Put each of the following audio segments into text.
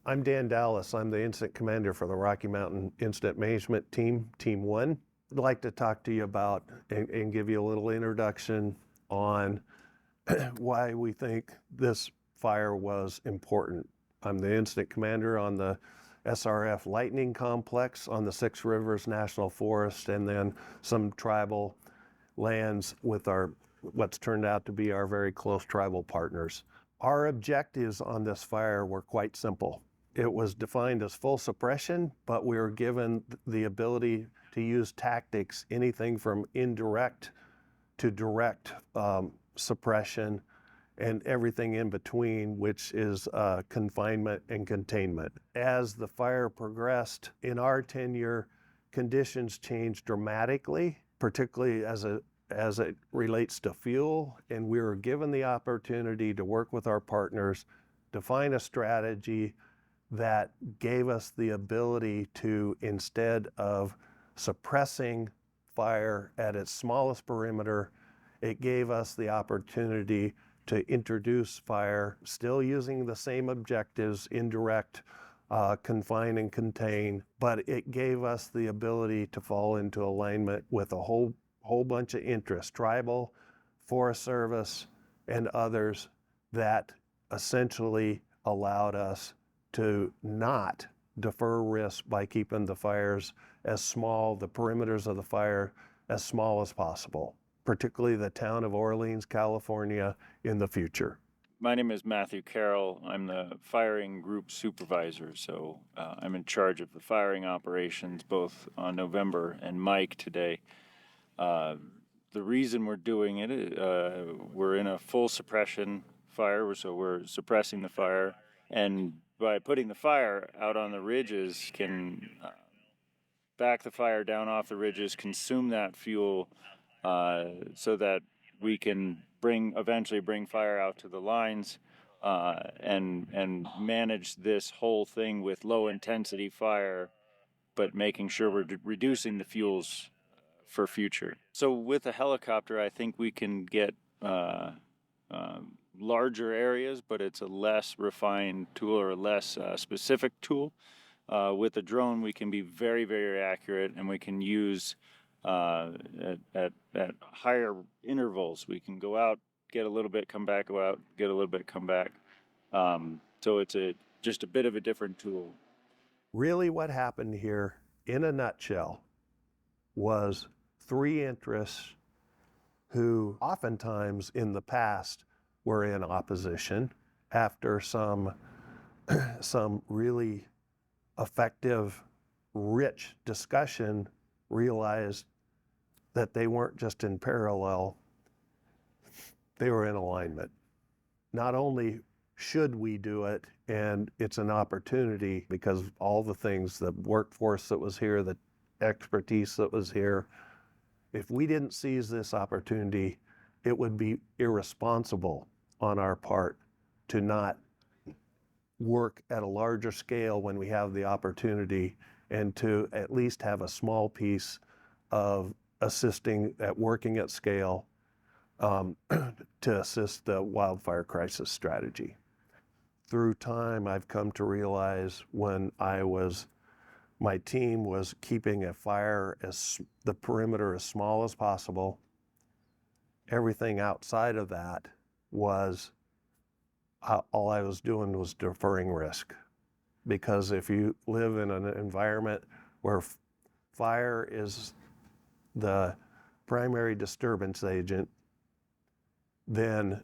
I'm Dan Dallas. I'm the incident commander for the Rocky Mountain Incident Management Team, Team 1. I'd like to talk to you about and give you a little introduction on why we think this fire was important. I'm the incident commander on the SRF Lightning Complex on the Six Rivers National Forest, and then some tribal lands with what's turned out to be our very close tribal partners. Our objectives on this fire were quite simple. It was defined as full suppression, but we were given the ability to use tactics, anything from indirect to direct suppression and everything in between, which is confinement and containment. As the fire progressed in our tenure, conditions changed dramatically, particularly as it relates to fuel, and we were given the opportunity to work with our partners to find a strategy that gave us the ability to, instead of suppressing fire at its smallest perimeter, it gave us the opportunity to introduce fire, still using the same objectives, indirect, confine and contain, but it gave us the ability to fall into alignment with a whole bunch of interests, tribal, Forest Service, and others, that essentially allowed us to not defer risk by keeping the fires as small, the perimeters of the fire as small as possible, particularly the town of Orleans, California, in the future. My name is Matthew Carroll. I'm the firing group supervisor, so I'm in charge of the firing operations both on November and Mike today. The reason we're doing it, we're in a full suppression fire, so we're suppressing the fire, and by putting the fire out on the ridges can back the fire down off the ridges, consume that fuel, so that we can eventually bring fire out to the lines, and manage this whole thing with low intensity fire, but making sure we're reducing the fuels for future. So with a helicopter, I think we can get larger areas, but it's a less refined tool or a less specific tool. With a drone, we can be very, very accurate, and we can use at higher intervals. We can go out, get a little bit, come back, go out, get a little bit, come back. So it's just a bit of a different tool. Really what happened here, in a nutshell, was three interests who oftentimes in the past were in opposition. After some really effective, rich discussion, realized that they weren't just in parallel, they were in alignment. Not only should we do it, and it's an opportunity because all the things, the workforce that was here, the expertise that was here, if we didn't seize this opportunity, it would be irresponsible on our part to not work at a larger scale when we have the opportunity, and to at least have a small piece of assisting at working at scale to assist the wildfire crisis strategy. Through time, I've come to realize when my team was keeping a fire the perimeter as small as possible, everything outside of that was, all I was doing was deferring risk. Because if you live in an environment where fire is the primary disturbance agent, then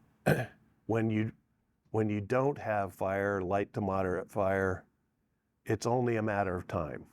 when you don't have fire, light to moderate fire, it's only a matter of time.